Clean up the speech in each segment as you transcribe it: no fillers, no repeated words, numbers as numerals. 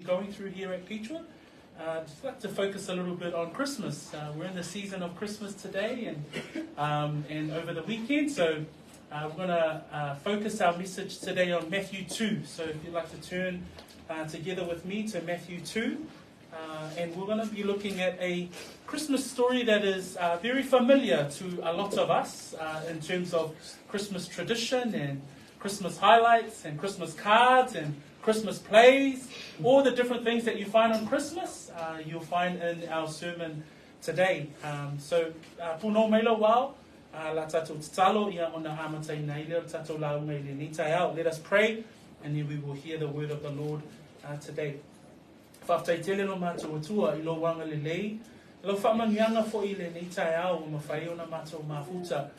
Going through here at Peachwood. Just like to focus a little bit on Christmas. We're in the season of Christmas today and over the weekend, so we're going to focus our message today on Matthew 2. So if you'd like to turn together with me to Matthew 2, and we're going to be looking at a Christmas story that is very familiar to a lot of us in terms of Christmas tradition and Christmas highlights and Christmas cards and Christmas plays, all the different things that you find on Christmas, you'll find in our sermon today. So, puno maila wao, la tatou tatalo ia ona amatai na ile tatou lau mai le nitaiao. Let us pray, and then we will hear the word of the Lord today. Whaftaitele no mātou atua I lo wanga le lei, lo whamanianga fo I le nitaiao o mawhai o na mātou mafuta.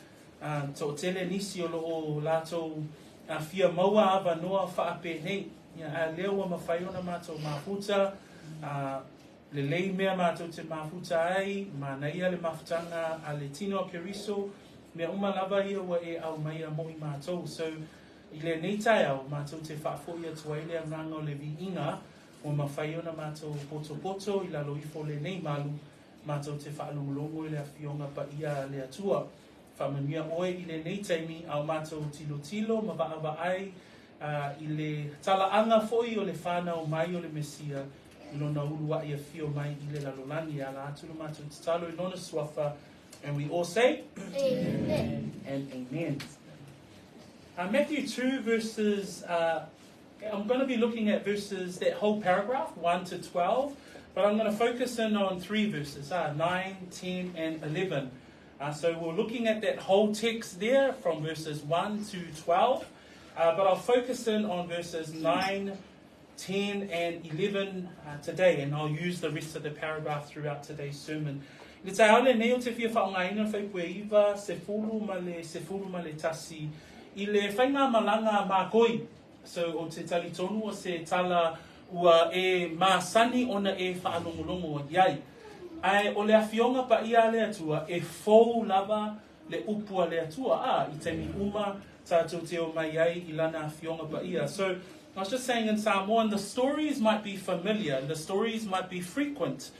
Tō tele nisi o lo o lātou fia maua ava noa whaape nei. Leo wa mawhai o na mātou mafuta, le lei mea mātou te mafuta ai, ma naia le mafutanga a le tino a keriso, mea umalava ia wa e au mai a moi mātou. So, I le neitai au mātou te whaafo ia tuaile a nganga o le vi inga, o mawhai o na mātou poto I lalo ifo le nei malu, mātou te whaalongolongo I le awhionga pa ia le atua. Whamania oe I le neitai mi au mātou tilo, mawa ai, I le talaanga foi o le whanau mai o le Mesia, I lona urua ia fio mai I le lalolani a la atulu mātou tatalo I lona suafa, and we all say, Amen and Amen. Matthew 2 verses, I'm going to be looking at verses, that whole paragraph, 1 to 12, but I'm going to focus in on 3 verses, 9, 10 and 11. So we're looking at that whole text there from verses 1 to 12. But I'll focus in on verses 9, 10, and 11 today, and I'll use the rest of the paragraph throughout today's sermon. Le tai ale neo te fia whaongaina whaipue iwa, se fulu ma le tasi, I le whainga malanga Makoi. So o te talitonu o se tala ua e māsani ona e whaanongolongo iai. Ai o le awhionga pa ia le atua, e fou lava le upua le atua, I te mi uma, so I was just saying in Samoan, the stories might be familiar, the stories might be frequent,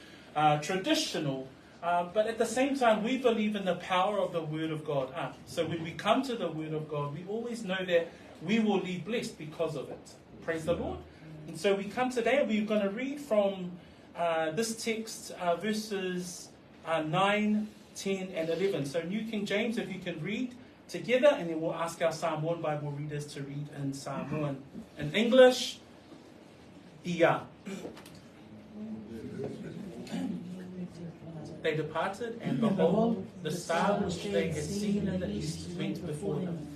traditional, but at the same time, we believe in the power of the Word of God. So when we come to the Word of God, we always know that we will leave blessed because of it. Praise the Lord. And so we come today, we're going to read from this text, verses 9, 10, and 11. So New King James, if you can read together, and then we'll ask our Samoan Bible readers to read in Samoan. In English, ia. They departed, and behold, the star which they had seen in the east went before them,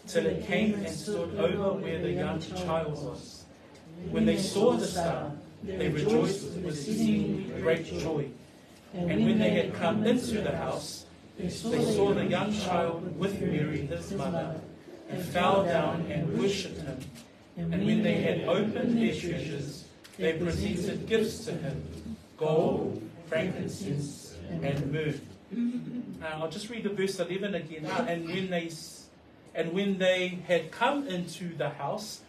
till it came and stood over where the young child was. When they saw the star, they rejoiced with exceeding great joy. And when they had come into the house, they saw the young child with Mary, his mother, and fell down and worshipped him. And when they had opened their treasures, they presented gifts to him, gold, frankincense, and myrrh. I'll just read the verse 11 again. And when they had come into the house,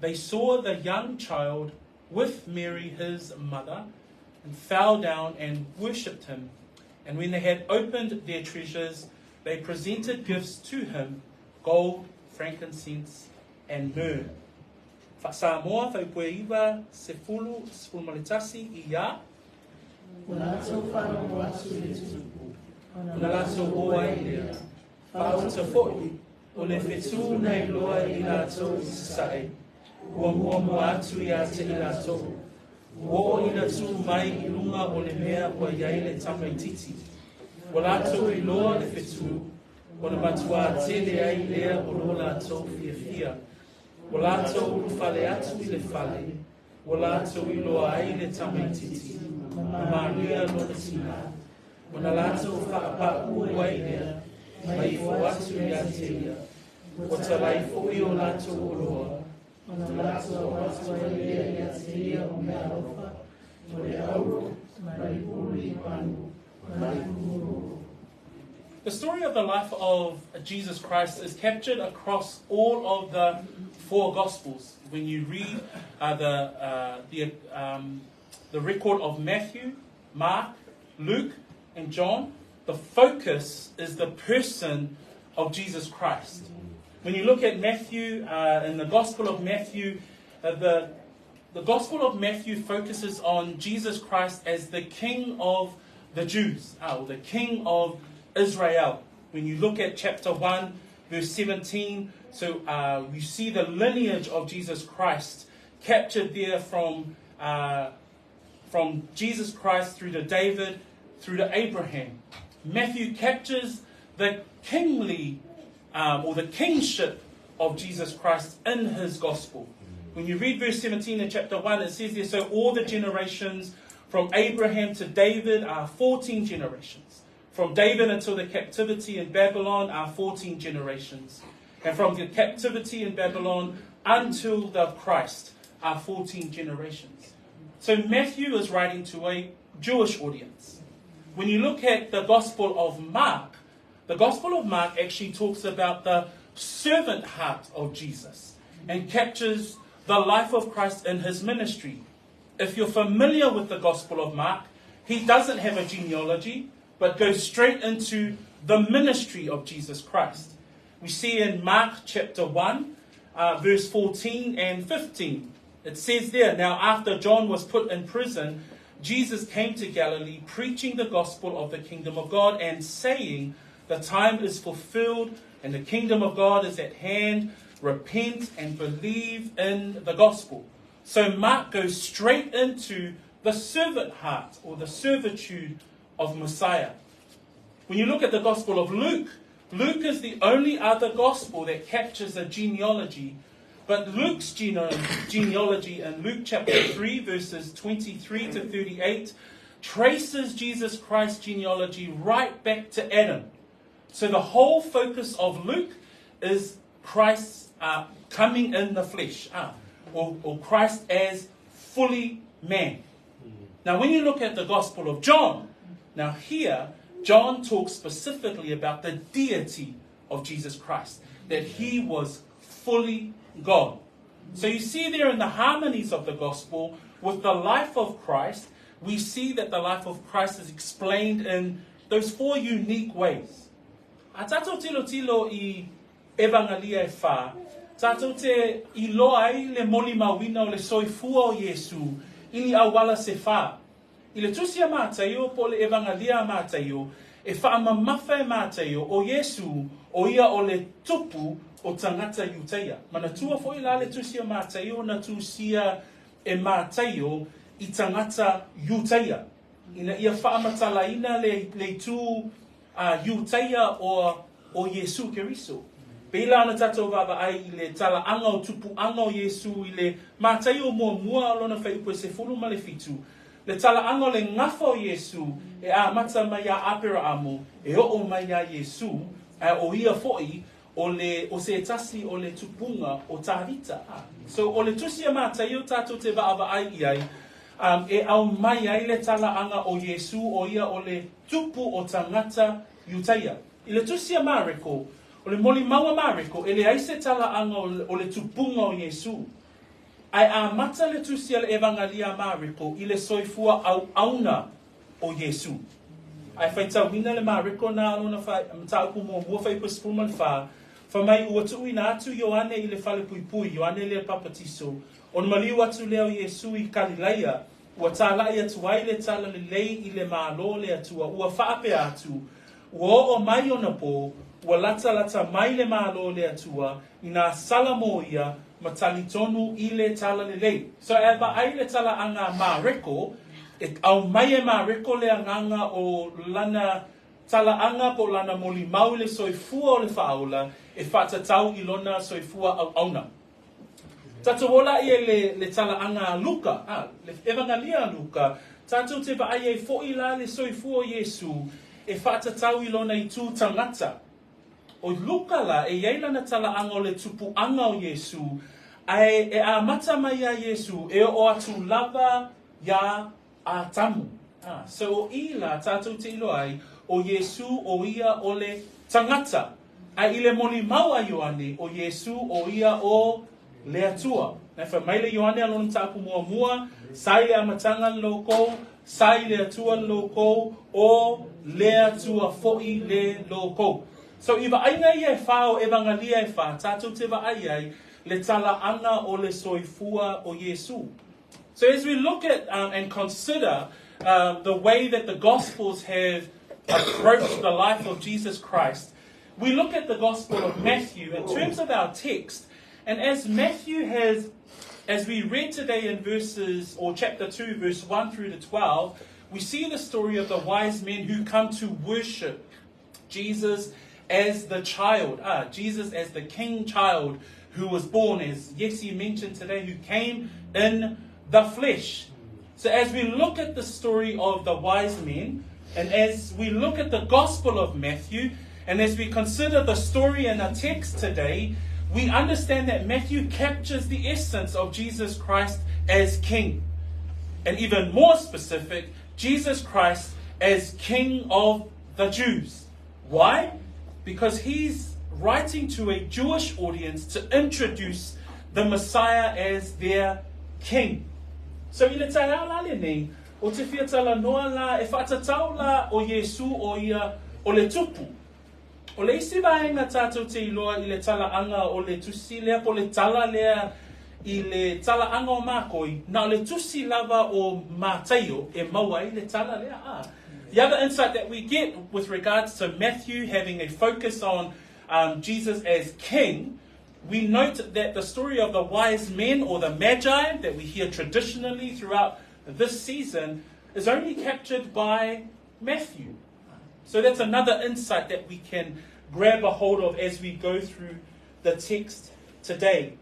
they saw the young child with Mary, his mother, and fell down and worshipped him. And when they had opened their treasures, they presented gifts to him, gold, frankincense, and myrrh. Samoa, whaipue iwa, se fulu malitasi ia. Ulato whano watu le tupu. Ulato oa ilea. Whauta foi, o le whetu nei loa I lato I sae. Ua mua moatu ia te I lato. Wo ina tu mai I lunga o le mea ua iai le tamaititi. O lato I loa le whetu, o le matua tele ai lea o lo lato fia. O lato ulu fale atu I le fale, o lato I loa ai le tamaititi, maria lo le tina. O na lato whaapa ua ai lea, mai fo atu I ateia. O talai fo I o lato o loa. O na lato o atu ai lea I ateia o mea rofa, o le auro, mai ulu I panu, mai ulu. the story of the life of Jesus Christ is captured across all of the 4 Gospels. When you read the record of Matthew, Mark, Luke, and John, the focus is the person of Jesus Christ. When you look at Matthew, in the Gospel of Matthew, the Gospel of Matthew focuses on Jesus Christ as the King of the Jews, or the King of Israel. When you look at chapter 1, verse 17, so you see the lineage of Jesus Christ captured there from Jesus Christ through to David, through to Abraham. Matthew captures the kingly, or the kingship of Jesus Christ in his gospel. When you read verse 17 in chapter 1, it says there, so all the generations from Abraham to David are 14 generations. From David until the captivity in Babylon are 14 generations. And from the captivity in Babylon until the Christ are 14 generations. So Matthew is writing to a Jewish audience. When you look at the Gospel of Mark actually talks about the servant heart of Jesus and captures the life of Christ in his ministry. If you're familiar with the Gospel of Mark, he doesn't have a genealogy, but goes straight into the ministry of Jesus Christ. We see in Mark chapter 1, verse 14 and 15. It says there, now after John was put in prison, Jesus came to Galilee, preaching the gospel of the kingdom of God and saying, the time is fulfilled and the kingdom of God is at hand. Repent and believe in the gospel. So Mark goes straight into the servant heart or the servitude of Messiah. When you look at the Gospel of Luke, Luke is the only other gospel that captures a genealogy. But Luke's genealogy in Luke chapter 3, verses 23 to 38, traces Jesus Christ's genealogy right back to Adam. So the whole focus of Luke is Christ coming in the flesh, or Christ as fully man. Now when you look at the Gospel of John, now here, John talks specifically about the deity of Jesus Christ, that he was fully God. So you see there in the harmonies of the gospel with the life of Christ, we see that the life of Christ is explained in those 4 unique ways. A tatou tilo I evangelia e wha, tatou te I loa ai le moli mawina o le soifua o Yesu, ili awala se wha. I le tusia Mataio po le evangelia Mataio, e wha mamafa e Mataio o Yesu o ia o le tupu o tangata Iuteia. Mana tua foi la le tusia Mataio na tusia e Mataio I tangata Iuteia. Ina ia whaamatalaina le tu Iuteia o Yesu Keriso. Peila na tatou vava ai I le tala anga o tupu anga o Yesu I le Mataio mua alona whai upo se fulu ma le fitu. Le tala anga le ngafa o Yesu e a mata mai a apera amo e o mai a Yesu o ia foi o se tasi o le tupunga o tahita. So o le tusia Mataio tatou te vaava ai iai e au mai ai le tala anga o Yesu o ia o le tupu o tangata Iuteia. I le tusia Mariko o le moli maua Mariko e le aise tala anga o le tupunga o Yesu. Ai a mata le tusia le evangelia Mariko I le soifua au auna o Yesu. Ai whaitau mina le Mariko na alona mtau kumua mua whai paspuman wha mai ua tu ina atu Ioane I le whale pui Ioane le papatiso. On maliu atu leo Yesu I Galileia ua tālai atu ai le tala le lei I le mālo le atua ua whaape atu ua o mai ona po ua lata mai le mālo le atua I nā salamo ia matali tonu I le tala le lei. So e ba ai le tala anga Mariko e au mai e Mariko le anganga o lana tala anga po lana moli mau le soifua o le whaola e whatatau I lona soifua au auna. Tatou ola I le tala anga Luka, le evangelia Luka, tatou te va ai e fo'i la le soifua o Yesu e whatatau I lona I tū tangata. O Luka la e iei lana tala anga o le tupu anga o Yesu e a mata mai a Yesu e o atu lava ia a tamu. So o I la tatou te ilo ai o Yesu o ia o le tangata. A ile moli maua Ioane o Yesu o ia o le atua. Nai wha maile Ioane alon tapu mua, Saili amatanga loko, Saili le atua loko, o le atua fo'i le loko. So iwa aina ia e whao e vangalia e wha, tātou te wa ai le tala anga o le soifua o Yesu. So as we look at and consider the way that the Gospels have approached the life of Jesus Christ, we look at the Gospel of Matthew in terms of our text, and as Matthew has, as we read today in chapter 2, verse 1 through to 12, we see the story of the wise men who come to worship Jesus as the child, Jesus as the king child who was born, as Yesi mentioned today, who came in the flesh. So as we look at the story of the wise men, and as we look at the Gospel of Matthew, and as we consider the story in our text today, we understand that Matthew captures the essence of Jesus Christ as King. And even more specific, Jesus Christ as King of the Jews. Why? Because he's writing to a Jewish audience to introduce the Messiah as their King. So i le tai ala le nei, o te whiatala noa la e whatatau la o Yesu o ia o le tupu. O le isi vaenga tātou te iloa i le tala anga o le tusi lea po le tala lea i le tala anga o Makoi, na o le tusi lava o Mataio e maua i le tala lea. The other insight that we get with regards to Matthew having a focus on Jesus as King, we note that the story of the wise men or the Magi that we hear traditionally throughout this season is only captured by Matthew. So that's another insight that we can grab a hold of as we go through the text today.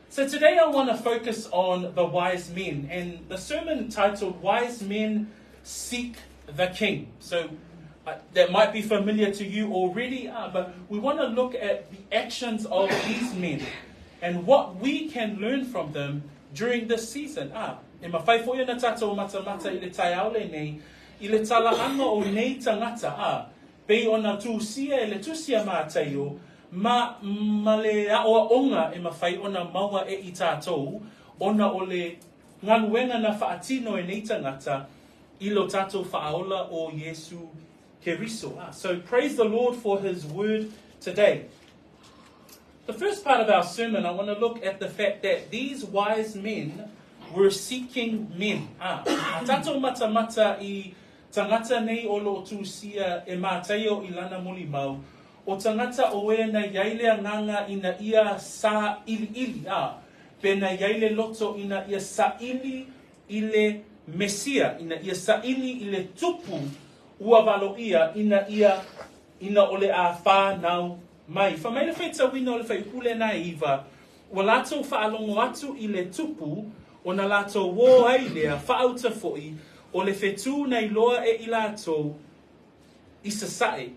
So today I want to focus on the wise men, and the sermon titled Wise Men Seek the King. So that might be familiar to you already, but we want to look at the actions of these men and what we can learn from them during this season. E mawhai fo ia na tātou mata i le tai aole nei, i le tala anga o nei tangata pei ona tūsia e le tūsia Mataio, ma le aoa onga e mawhai ona maua e I tātou, ona o le ngaluenga na whaatino e nei tangata, I lo tātou whaaola o Yesu Keriso. So praise the Lord for his word today. The first part of our sermon, I want to look at the fact that these wise men were seeking men. Tātou mata I tangata nei o lo tūsia e Mataio I lana moli mau, o tangata o e na yaile nganga ina ia sa ili, pe na yaile loto ina ia sa ili ile Mesia, ina ia sa ili ile tupu, ua valo ia ina ole a wha nau mai. Wha mai le whaita wina o le whai ule na iwa, ua lato whaalongo atu I le tupu, o na lato wō ai lea whaauta foi, o le whetu nei loa e I lato I sasae.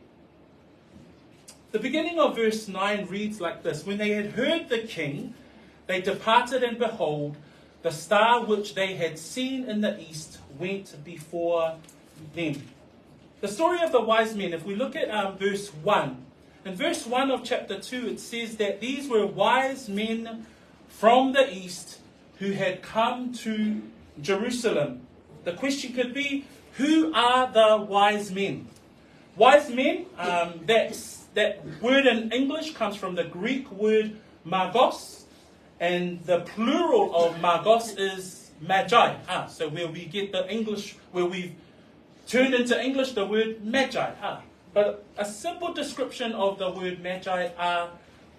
The beginning of verse 9 reads like this: When they had heard the king, they departed, and behold, the star which they had seen in the east went before them. The story of the wise men, if we look at verse 1, in verse 1 of chapter 2, it says that these were wise men from the east who had come to Jerusalem. The question could be, who are the wise men? Wise men, that word in English comes from the Greek word magos, and the plural of magos is magi. So where we get the English, where we've turned into English the word magi. But a simple description of the word magi are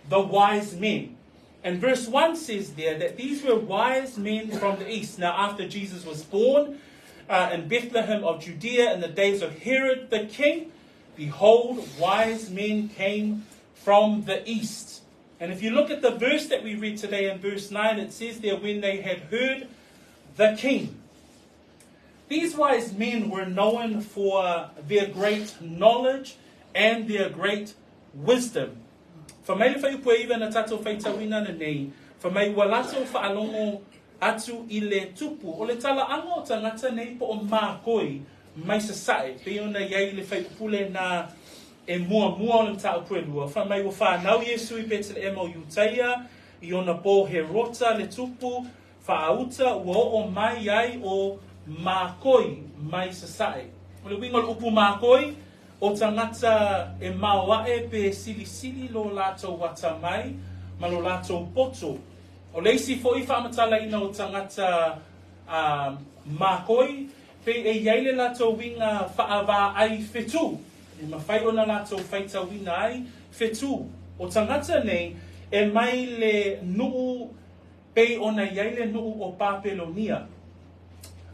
the wise men. And verse 1 says there that these were wise men from the east. Now after Jesus was born in Bethlehem of Judea in the days of Herod the king, behold, wise men came from the east. And if you look at the verse that we read today in verse 9, it says there, when they had heard the king. These wise men were known for their great knowledge and their great wisdom. For mai le whaiupua iwa na tātou whaitawina na nei, for mai walato whaalongo atu I le tupu, o le tala anga o tangata nei po o Makoi. mai sa sae, pe ona iai le whai pule na e mua o le tau puelua. Wha mai o whanau Iesu I petele ema o Mataio, I ona po he rota le tupu, whaauta ua o mai ai o Makoi mai sa sae. O le winga le upu Makoi, o tangata e maoae pe sili lo lato wata mai, ma lo lato poto. O leisi fo I whaamatala ina o tangata Makoi, pe e iaile lato winga whaava ai whetu. E mawhai ona lato whaita wina ai whetu. O tangata nei, e mai le nuu pe ona iaile nuu o Papelonia.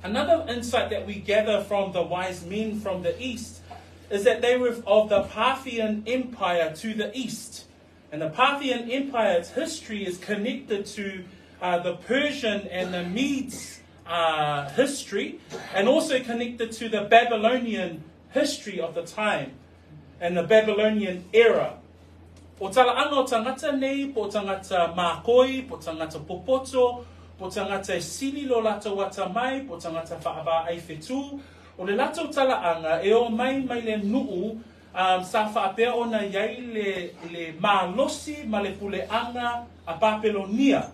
Another insight that we gather from the wise men from the east is that they were of the Parthian Empire to the east. And the Parthian Empire's history is connected to the Persian and the Medes history, and also connected to the Babylonian history of the time and the Babylonian era. O talaanga o tangata nei, po tangata Makoi, po tangata Popoto, po tangata Sili lo lato wata mai, po tangata whaava ai whetu. O le lato talaanga e o mai le nuu sa whaapea ona iai le malosi ma le puleanga a Papelonia.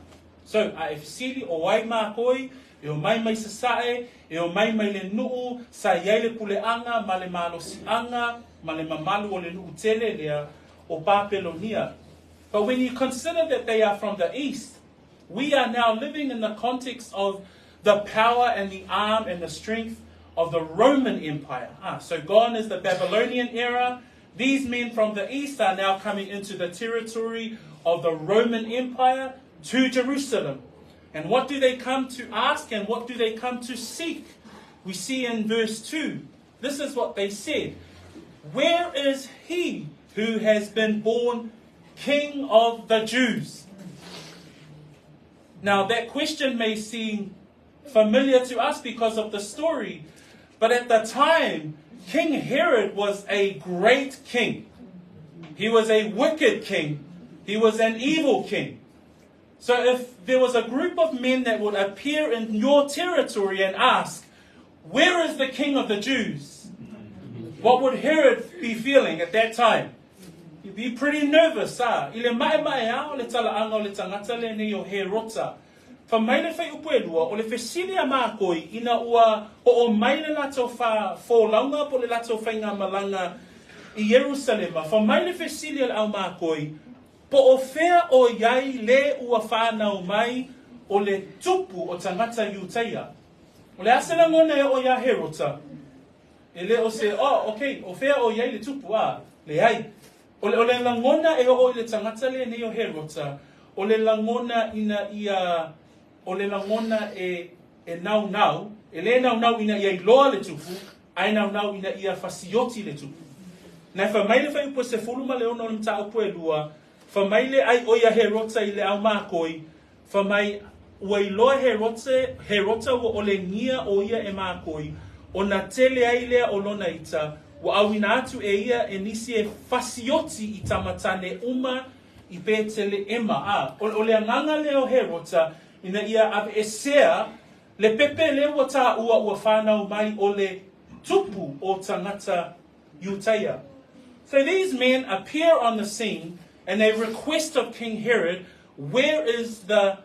So, a Sili o wai Makoi, e o mai sa sae, e o mai le nuu sa iai le puleanga ma le malosianga, ma le mamalu o le nuu tele lea o Papelonia. But when you consider that they are from the east, we are now living in the context of the power and the arm and the strength of the Roman Empire. So gone is the Babylonian era. These men from the east are now coming into the territory of the Roman Empire to Jerusalem. And what do they come to ask and what do they come to seek? We see in verse 2, this is what they said. Where is he who has been born King of the Jews? Now that question may seem familiar to us because of the story, but at the time, King Herod was a great king. He was a wicked king. He was an evil king. So if there was a group of men that would appear in your territory and ask, where is the King of the Jews? What would Herod be feeling at that time? He'd be pretty nervous. Ile mai o le talaanga o le tangata le nei o he rota. Fa mai le whai upuelua o le whesilia Makoi ina ua o mai le lato wha launga po le lato whainga malanga I Jerusalema. Fa mai le whesilia le au Makoi po o whea o iai le ua whanau mai o le tupu o tangata Mataio. O le asena ngone o ia he rota. E le o se, okay, o whea o iai le tupu le ai. O le langona e o le tangata le nei o he rota. O le langona ina ia, o le langona e nau, e le nau ina ia loa le tupu, ai nau ina ia fasioti le tupu. Na fa mai le fai upo se fuluma le ono le mta upo e lua, fa mai le ai o ia he rota I le au Makoi, fa mai ua I loa he rota ua o le ngia o ia e Makoi, o na tele ai lea o lona ita, wa awina atu e ia e nisi e fasioti I tamatane uma I petele ema. O le anganga leo he rota, ina ia ave esea, le pepe le wata ua whanau mai o le tupu o tangata Mataio. So these men appear on the scene and they request of King Herod, where is the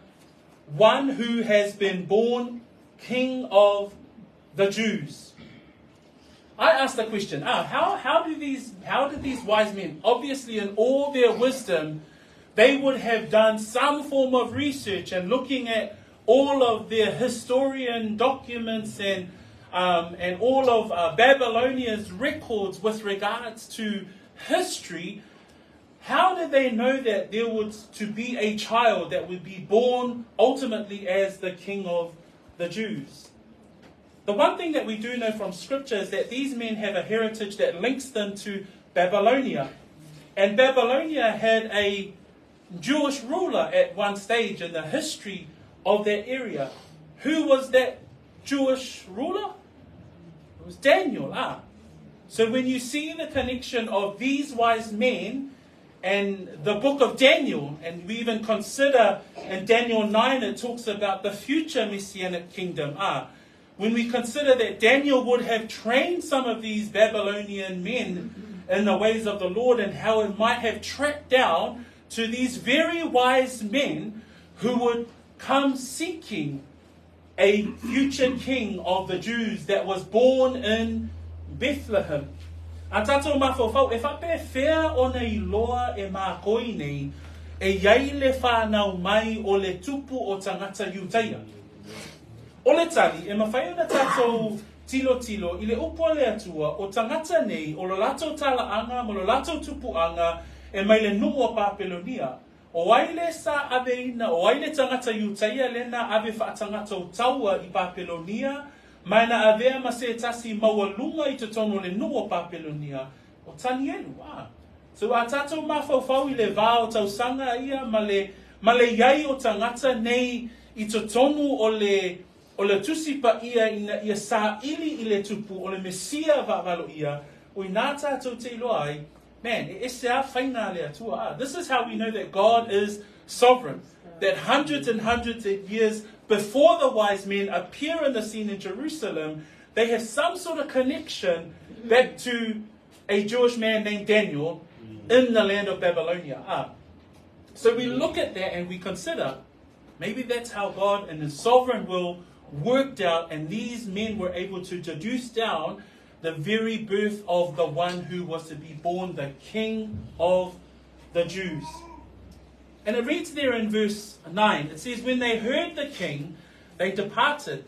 one who has been born King of the Jews? I asked the question, how did these wise men, obviously in all their wisdom, they would have done some form of research and looking at all of their historian documents and all of Babylonia's records with regards to history. How did they know that there was to be a child that would be born ultimately as the King of the Jews? The one thing that we do know from Scripture is that these men have a heritage that links them to Babylonia. And Babylonia had a Jewish ruler at one stage in the history of that area. Who was that Jewish ruler? It was Daniel. So when you see the connection of these wise men and the book of Daniel, and we even consider in Daniel 9 it talks about the future Messianic kingdom. when we consider that Daniel would have trained some of these Babylonian men in the ways of the Lord, and how it might have tracked down to these very wise men who would come seeking a future king of the Jews that was born in Bethlehem. A tātou mawhawhau, e whape whea o nei loa e Makoi nei, e iai le whanau mai o le tupu o tangata Iutaia. O le tali, e mawhai o na tātou tilo i le upo le atua o tangata nei, o lo latou talaanga, mo lo latou tupuanga, e mai le numu o Papelonia. O aile sa aveina, o aile tangata Iutaia lena ave whaatangata o taua I Papelonia, mai na avea ma se tasi maualunga I te tono le numu o Papelonia, o tani elu. So a tātou mawhauwhau I le vāo tausanga ia, ma le iai o tangata nei I te tonu o le tusipa ia ia Saili I le tupu, o le Mesia vāvalo ia, o I nā tātou te iloa ai. Man, this is how we know that God is sovereign. That hundreds and hundreds of years before the wise men appear on the scene in Jerusalem, they have some sort of connection back to a Jewish man named Daniel in the land of Babylonia. So we look at that and we consider, maybe that's how God in His sovereign will worked out, and these men were able to deduce down the very birth of the one who was to be born, the King of the Jews. And it reads there in verse 9, it says, when they heard the king, they departed.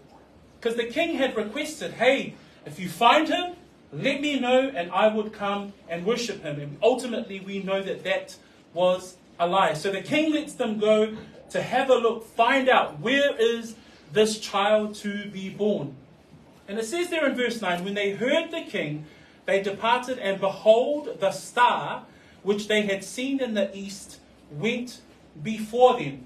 Because the king had requested, hey, if you find him, let me know and I would come and worship him. And ultimately we know that that was a lie. So the king lets them go to have a look, find out where is this child to be born. And it says there in verse 9, when they heard the king, they departed, and behold, the star which they had seen in the east went before them.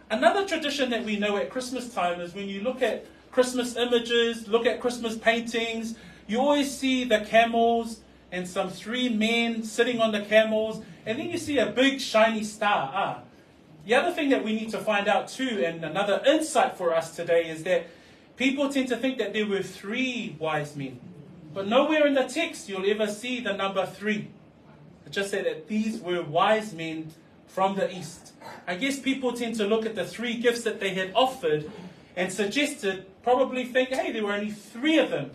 Another tradition that we know at Christmas time is when you look at Christmas images, look at Christmas paintings, you always see the camels and some three men sitting on the camels, and then you see a big shiny star. The other thing that we need to find out too, and another insight for us today, is that people tend to think that there were three wise men. But nowhere in the text you'll ever see the number 3. It just said that these were wise men from the east. I guess people tend to look at the 3 gifts that they had offered and suggested, probably think, hey, there were only 3 of them.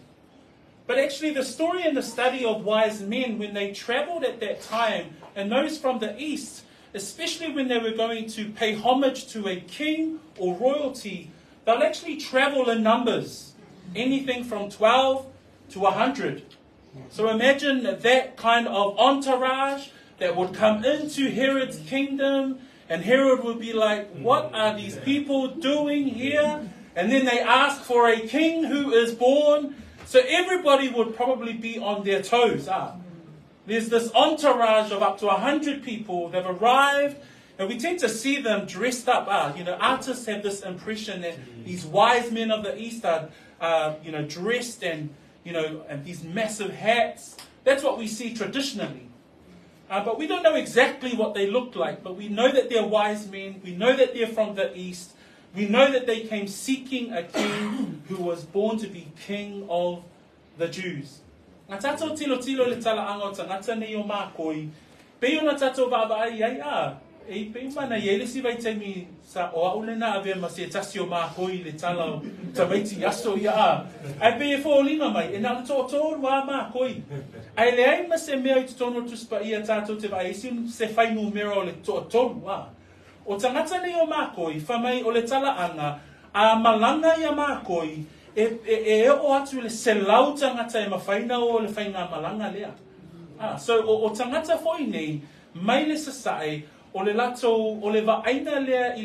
But actually the story and the study of wise men, when they traveled at that time, and those from the east, especially when they were going to pay homage to a king or royalty, they'll actually travel in numbers, anything from 12 to 100. So imagine that kind of entourage that would come into Herod's kingdom, and Herod would be like, what are these people doing here? And then they ask for a king who is born. So everybody would probably be on their toes. There's this entourage of up to 100 people. They've arrived, and we tend to see them dressed up. Artists have this impression that these wise men of the East are, dressed and these massive hats. That's what we see traditionally. But we don't know exactly what they looked like. But we know that they're wise men. We know that they're from the East. We know that they came seeking a king who was born to be king of the Jews. Ngā tātou tilo le tala anga o tangata nei o Makoi. Pei o na tātou baba ai e pei mana i ele si vai taimi sa o aulena ave ma se tasi o Makoi le tala o tamaiti aso ia ai pei e fōlinga mai, e nā le tōtōru a Makoi. Ai le ai ma se mea I te tono tuspa ia tātou te vai, se whainu mera o le tōtōru a. O tangata nei o Makoi, whamai o le tala anga, a malanga i a Makoi, e o atu le se lau tangata e mawhaina o le whainga malanga lea. So o tangata foi nei, mai le sasai, o le lato, o le vaaina lea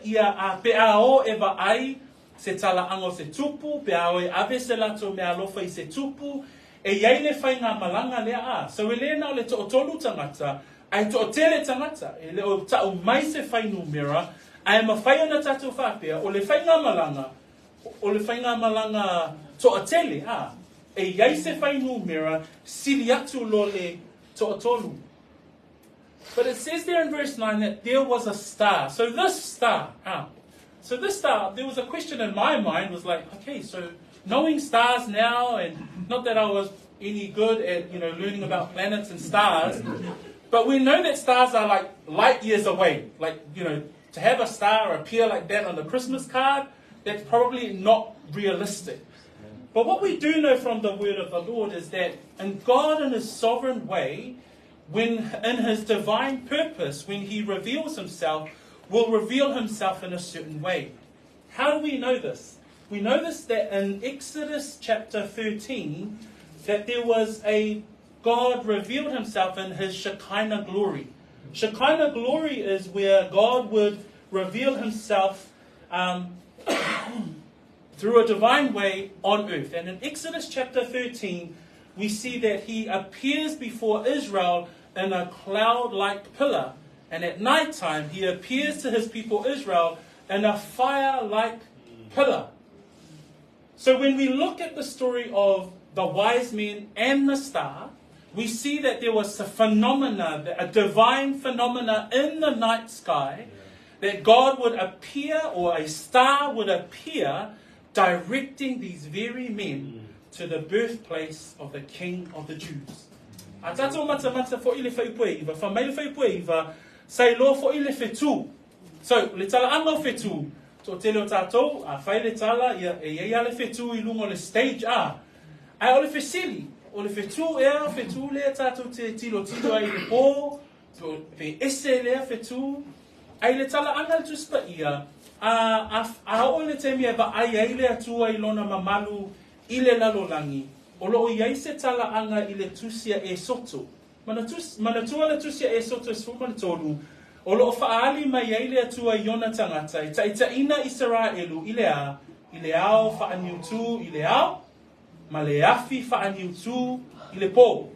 ia a pe a o e vaai, se tala anga se tupu, pe a o e ave se lato me alofa I se tupu, e iai le whainga malanga lea So e lena o le to'otolu tangata, ai to'otele tangata, e le o tau mai se whainu mera, ai mawhai ona tātou whapea, o le whainga malanga, o le whainga malanga to'otele, e iai se whainu mera, siri atu lo le to'otolu. But it says there in verse 9 that there was a star. So this star, So this star, there was a question in my mind, was like, okay, so knowing stars now, and not that I was any good at, learning about planets and stars, but we know that stars are like light years away. Like, to have a star appear like that on the Christmas card, that's probably not realistic. But what we do know from the word of the Lord is that in God, in his sovereign way, when in his divine purpose, when he reveals himself, will reveal himself in a certain way. How do we know this? We know this that in Exodus chapter 13, that there was God revealed himself in his Shekinah glory. Shekinah glory is where God would reveal himself through a divine way on earth. And in Exodus chapter 13, we see that he appears before Israel in a cloud-like pillar. And at night time, he appears to his people Israel in a fire-like pillar. So when we look at the story of the wise men and the star, we see that there was a divine phenomena in the night sky, that God would appear, or a star would appear, directing these very men to the birthplace of the King of the Jews. So, le tala anga o whetu. So, te leo tātou, a whai le tala, ia le whetu I lungo le stage a. Ai o le whesili, o le whetu whetu lea tātou te tilo ai le pō, pe ese lea whetu. Ai le tala anga le tuspa ia, a o le te mea ba ai le atua I lona mamalu I le lalolangi. O lo iai se tala anga I le tusia e soto. Mana tua le tusia e soto e sumana tolu. O lo faali mai ai le atua I ona tangata. Ita ina Israelu I le ao faaniutu I le ao. Ma le afi faaniutu I le pō.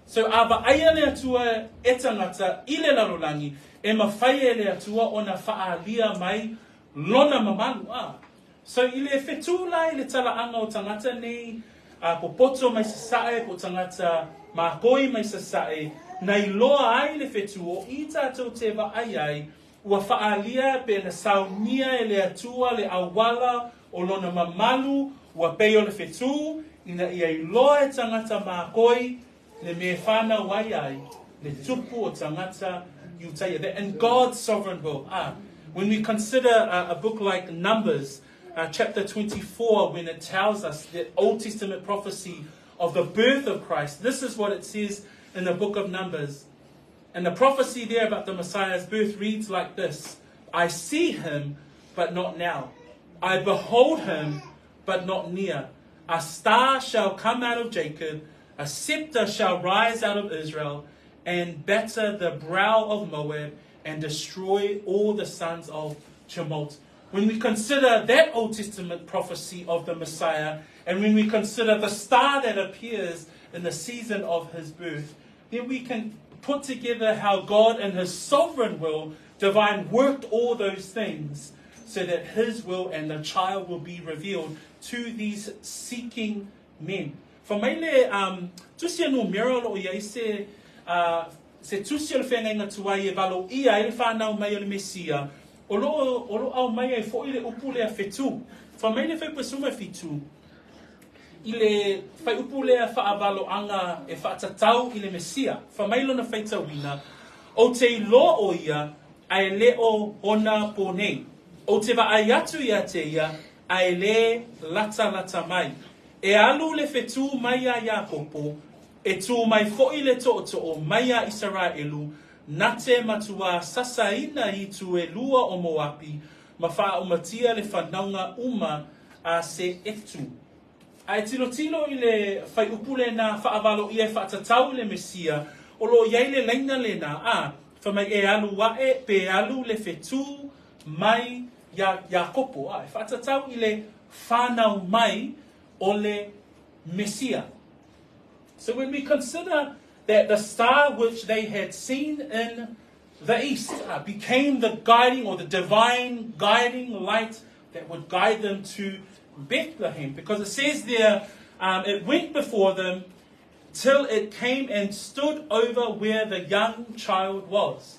So ava aia le atua e tangata I le lalolangi. E mawhai e le atua ona faalia mai lona mamalu. So I le whetula I le tala anga o tangata nei, popoto mai sasae, po tangata Makoi mai sasae, nei loa ai le whetuo, I tātou te wa ai, ua whaalia pe na saunia e le atua le awala o lona mamalu, ua peo le whetu, ina I loa e tangata Makoi, le me whana wai ai, le tupu o tangata Mataio. In God's sovereign will. When we consider a book like Numbers, chapter 24, when it tells us the Old Testament prophecy of the birth of Christ, this is what it says in the book of Numbers. And the prophecy there about the Messiah's birth reads like this: I see him, but not now. I behold him, but not near. A star shall come out of Jacob, a scepter shall rise out of Israel, and batter the brow of Moab, and destroy all the sons of tumult. When we consider that Old Testament prophecy of the Messiah, and when we consider the star that appears in the season of his birth, then we can put together how God in his sovereign will, divine, worked all those things so that his will and the child will be revealed to these seeking men. For mele, tusia no mero lo ia se tusia le whenenga tuai e valo ia e le whanau mai o le Mesia. O lo au mai e fo i le upu lea whetu. For mele whai pasuma whetu. I le whai upu lea whaavalo anga e whaatatau I le Mesia. For mailo na whaitawina. O te loa o ia, ai leo ona pōnei. O te wa ai atu ia te ia, ai le lata mai. E alu le whetu mai a Iakopo, e tū mai fo'i le to'o mai a Israelu, na te matua sasaina I tu e lua o Moapi, ma wha o matia le whanaunga uma a se etu. A e tilo I le whai upule na whaavalo I e whaatatau le Mesia, o lo iai le laina le na, whamai e alu wae pe alu le whetu mai Iakopo, e whaatatau I le whanau mai o le Mesia. So when we consider that the star which they had seen in the east became the guiding or the divine guiding light that would guide them to Bethlehem, because it says there, it went before them till it came and stood over where the young child was.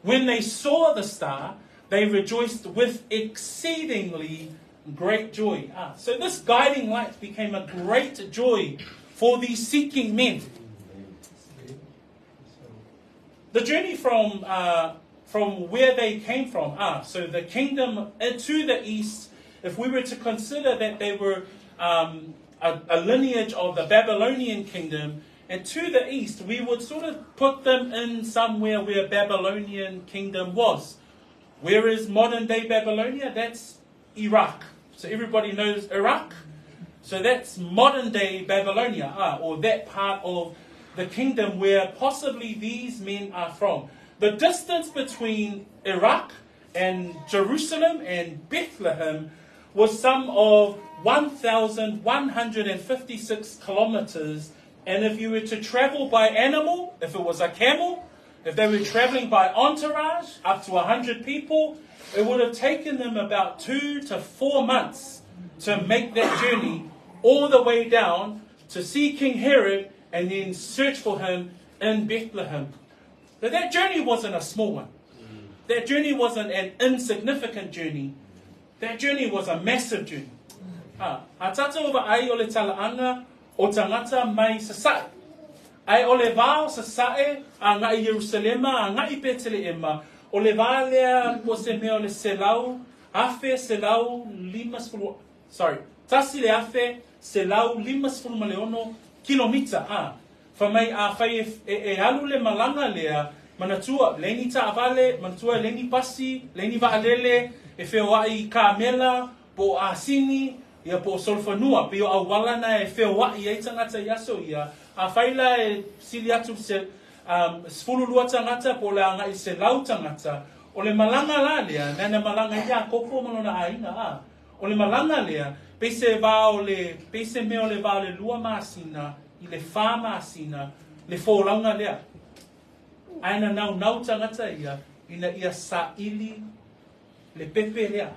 When they saw the star, they rejoiced with exceedingly great joy. So this guiding light became a great joy for these seeking men. The journey from where they came from, so the kingdom to the east, if we were to consider that they were a lineage of the Babylonian kingdom, and to the east, we would sort of put them in somewhere where Babylonian kingdom was. Where is modern day Babylonia? That's Iraq. So everybody knows Iraq. So that's modern day Babylonia, or that part of the kingdom where possibly these men are from. The distance between Iraq and Jerusalem and Bethlehem was some of 1,156 kilometers. And if you were to travel by animal, if it was a camel, if they were traveling by entourage, up to 100 people, it would have taken them about 2 to 4 months to make that journey all the way down to see King Herod and then search for him in Bethlehem. But that journey wasn't a small one. That journey wasn't an insignificant journey. That journey was a massive journey. A tata ova ai o le talaanga o tangata mai sasae. Ai o le vāo sasae a ngai Yerusalema, a ngai Betleema, o le vā lea po se mea o le selau, afe selau tasi le afe selau 5 leono kilomita. Whamai a whai e alu le malanga lea, manatua leni ta avale, manatua leni pasi, leni vaalele, e wheo ai kamela, po asini, ia po solfanua, pio au walana e wheo wai e tangata yaso ia, a whaila e sili atu se sfululua tangata, po le anga i se lau tangata, o le malanga la lea, nana malanga ia, kopo malona aina, o le malanga lea, pese mea o le vao le lua maasina, i le whā maasina, le whōlaunga lea. Aina nau tangata ia, ina ia Saili, le pepe lea,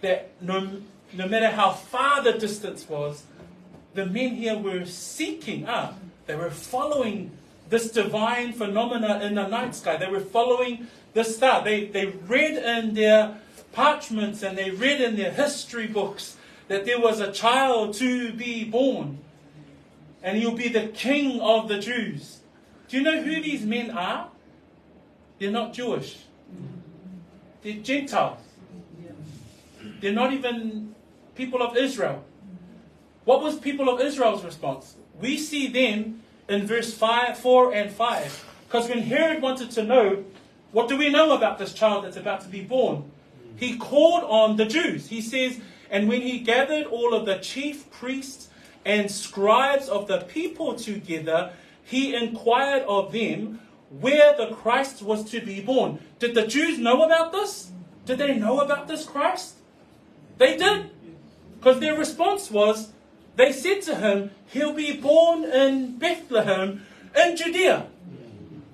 that no matter how far the distance was, the men here were seeking, they were following this divine phenomena in the night sky. They were following the star. They read in their parchments and they read in their history books that there was a child to be born. And he'll be the king of the Jews. Do you know who these men are? They're not Jewish. They're Gentiles. They're not even people of Israel. What was people of Israel's response? We see them in verse 4 and 5. Because when Herod wanted to know, what do we know about this child that's about to be born? He called on the Jews. He says, and when he gathered all of the chief priests and scribes of the people together, he inquired of them where the Christ was to be born. Did the Jews know about this? Did they know about this Christ? They did. Because their response was, they said to him, he'll be born in Bethlehem in Judea.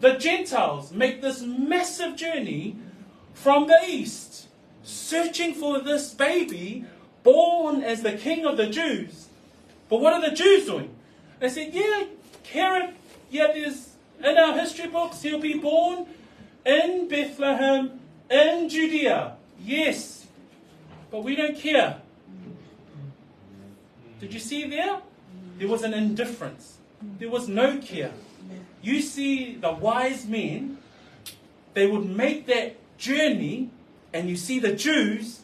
The Gentiles make this massive journey from the east, searching for this baby born as the king of the Jews. But what are the Jews doing? They said, Herod, there's in our history books, he'll be born in Bethlehem, in Judea. Yes, but we don't care. Did you see there? There was an indifference. There was no care. You see the wise men, they would make that journey, and you see the Jews,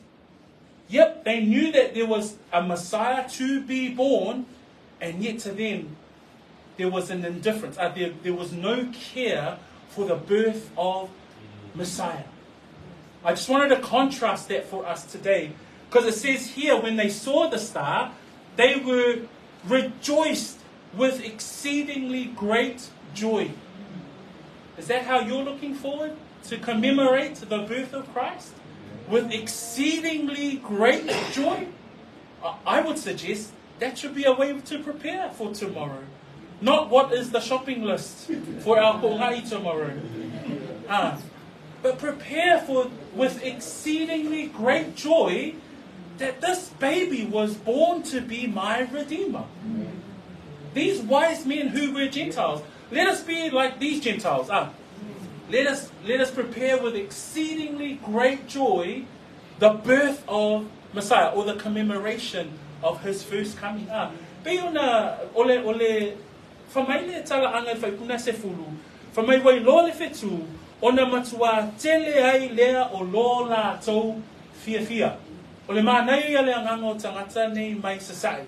they knew that there was a Messiah to be born, and yet to them, there was an indifference. There was no care for the birth of Messiah. I just wanted to contrast that for us today, because it says here, when they saw the star, they were rejoiced with exceedingly great joy. Is that how you're looking forward to commemorate the birth of Christ? With exceedingly great joy? I would suggest that should be a way to prepare for tomorrow. Not what is the shopping list for our kongai tomorrow. But prepare with exceedingly great joy that this baby was born to be my Redeemer. These wise men who were Gentiles, let us be like these Gentiles. Let us prepare with exceedingly great joy the birth of Messiah, or the commemoration of his first coming. Peona ole famaile tala anga fai kuna se fulu. Famai wai lo le fetu ona matua tele ai lea o lo la tau fia. Ole mānai ia le angango tangata nei mai sasai.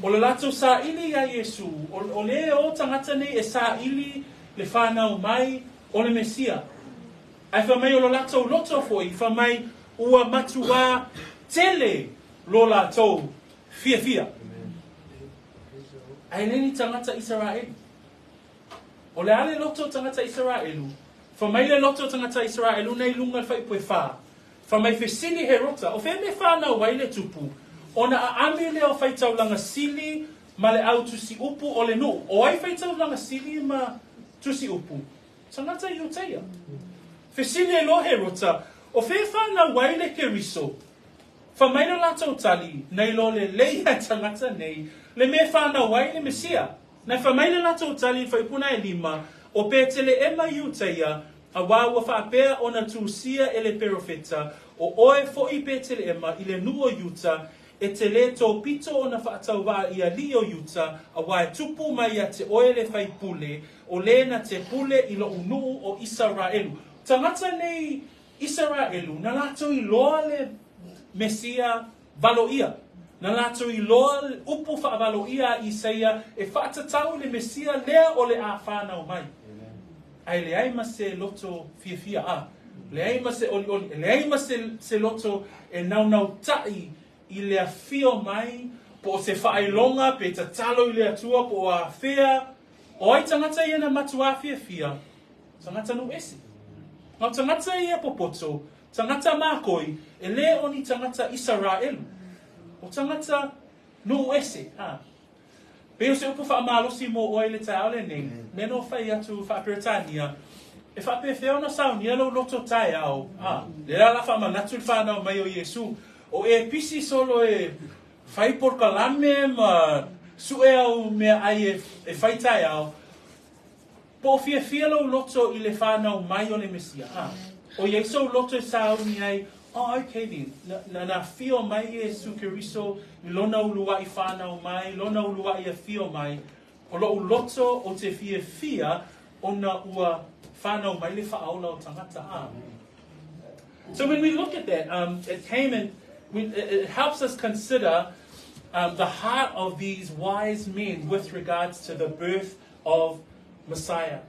Ole lato Saili ia Yesu. Ole o tangata nei e Saili le whanau mai o le Mesia. Ai whamai o lo lato loto foi. Whamai ua matua tele lo lato fia. Ai neni tangata Israel. Ole ale loto tangata Israelu. Whamai le loto tangata Israelu nei lunga whai poe wha. Whamai whesili he rota. O wheme whanau wai le tupu. Ona a ame leo whai taulanga sili ma le au tusi upu o le no. O ai whai taulanga sili ma tusi upu. Tangata i uteia. Whesili e lo he rota. O whe whanau wai le ke riso. Whamai no lato tali. Nei lo le leia tangata nei. Le me whanau wai le Mesia. Nei whamai le lato tali whaipuna e lima. O pētele e mai uteia. A wāua whaapea o na tūsia e le perofeta, o oe fo'i pētele ema i le nuo yuta, e te le tō pito o na whaatau wā i a lio yuta, a wae tupu mai a te oe le whai pule, o le na te pule i lo unuu o Israelu. Tangata nei Israelu, na lato i loa le Mesia valoia. Na lato i loa le upu whaavaloia i seia, e whaatatau le Mesia lea o le a whanau mai. Ai le ai ma se loto fia a. Le ai ma se oli. Le ai ma se loto e nau tai i le a fio mai po se whaelonga pe ta talo i le atua po a fea. O ai tangata i ana matua fia. Tangata nu esi. Ngau tangata i a popoto. Tangata Makoi. E le oni tangata Israelu. O tangata nu esi. Peo se upu whaamalosi mo oe le tai ole nei. Neno whai atu whaaperetania. E whaapewheo na sauni alo loto tai au. Le la whaamanatu whanau mai o Yesu. O e pisi solo e whai porkalame ma su e au mea ai e whai tai au. Po fia lo loto i le whanau mai o le Mesia. O Yesu loto e sauni ai. Oh, okay then. Na fio mai Yesu Keriso, i lona ulua i whanau mai, lona ulua i a fio mai, o lo uloto o te fia o na ua whanau mai le whaaula o tangata a. So when we look at that, it came and it helps us consider the heart of these wise men with regards to the birth of Messiah.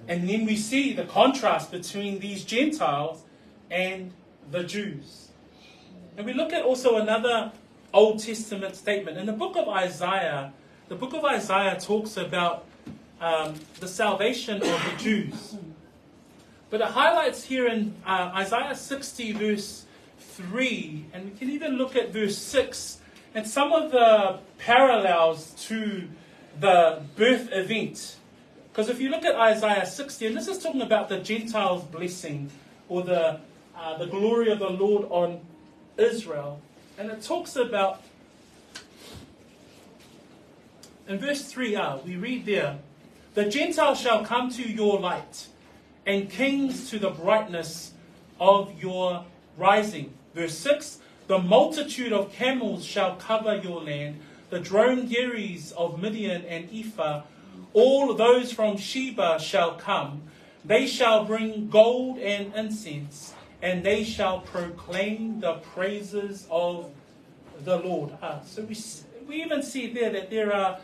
And then we see the contrast between these Gentiles and the Jews. And we look at also another Old Testament statement. In the book of Isaiah talks about the salvation of the Jews. But it highlights here in Isaiah 60 verse 3, and we can even look at verse 6, and some of the parallels to the birth event. Because if you look at Isaiah 60, and this is talking about the Gentiles' blessing, or the glory of the Lord on Israel. And it talks about, in verse 3a, we read there, the Gentiles shall come to your light, and kings to the brightness of your rising. Verse 6, the multitude of camels shall cover your land, the dromedaries of Midian and Ephah, all those from Sheba shall come. They shall bring gold and incense, and they shall proclaim the praises of the Lord. So we even see there that there are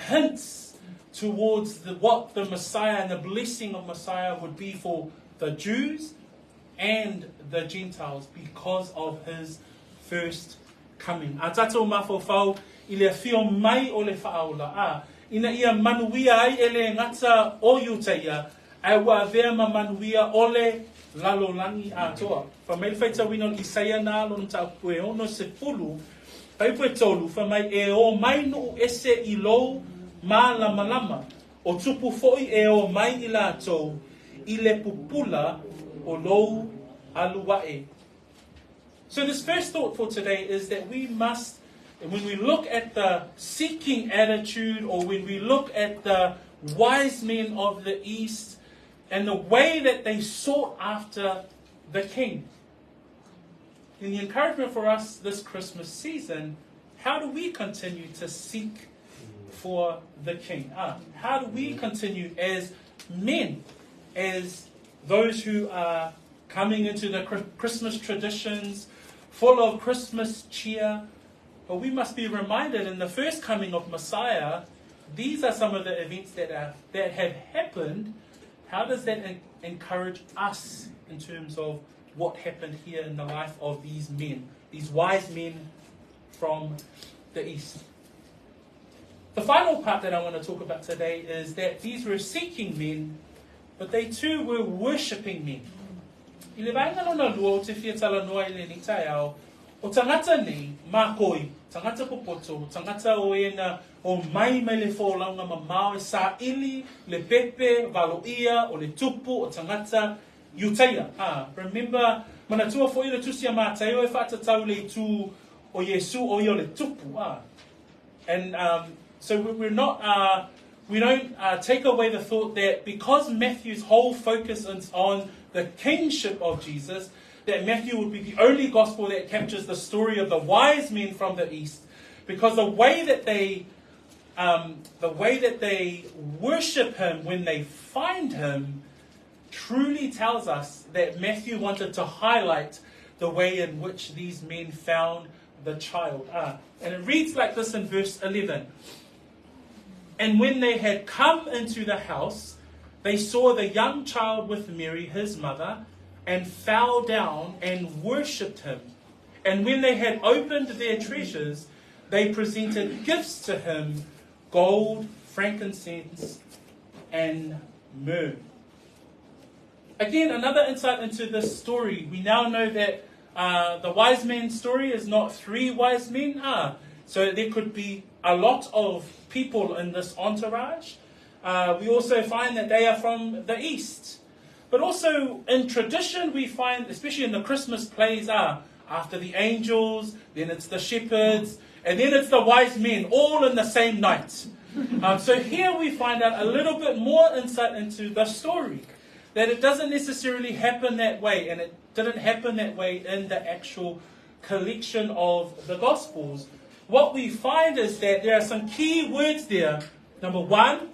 hints towards what the Messiah and the blessing of Messiah would be for the Jews and the Gentiles because of his first coming. A tatou mafofau I le fio mai o le whaaula. Ina ia manuia ai ele ngata o Utaia, ai wa vea ma manuia ole lalolangi atoa. Whamai whaita wino Isaia nā lon tau pue ono se pulu, pai pue tolu, whamai e o mai no ese I lou mā lama lama, o tupu foi e o mai I lātou, I le pupula o lou aluae. So this first thought for today is that we must, when we look at the seeking attitude, or when we look at the wise men of the East, and the way that they sought after the king. And the encouragement for us this Christmas season, how do we continue to seek for the king? How do we continue as men, as those who are coming into the Christmas traditions, full of Christmas cheer? But we must be reminded in the first coming of Messiah, these are some of the events that have happened. How does that encourage us in terms of what happened here in the life of these men, these wise men from the East? The final part that I want to talk about today is that these were seeking men, but they too were worshipping men. I le vaenga lona lua o te whiatala noa I le Mataio, o tangata nei, Makoi, tangata popoto, tangata o ena, o mai le wholaunga mamao e Saili, le pepe, valoia, o le tupu, o tangata Mataio. Remember, manatua fo I le tusia Mataio e whātatau le tu o Yesu o I o le tupu. And so we don't take away the thought that because Matthew's whole focus is on the kingship of Jesus, that Matthew would be the only gospel that captures the story of the wise men from the East, because the way that they worship him when they find him truly tells us that Matthew wanted to highlight the way in which these men found the child. And it reads like this in verse 11. And when they had come into the house, they saw the young child with Mary, his mother, and fell down and worshipped him. And when they had opened their treasures, they presented gifts to him, gold, frankincense, and myrrh. Again, another insight into this story. We now know that the wise men story is not three wise men. So there could be a lot of people in this entourage. We also find that they are from the East. But also in tradition we find, especially in the Christmas plays, after the angels, then it's the shepherds, and then it's the wise men, all in the same night. So here we find out a little bit more insight into the story. That it doesn't necessarily happen that way, and it didn't happen that way in the actual collection of the Gospels. What we find is that there are some key words there. Number one,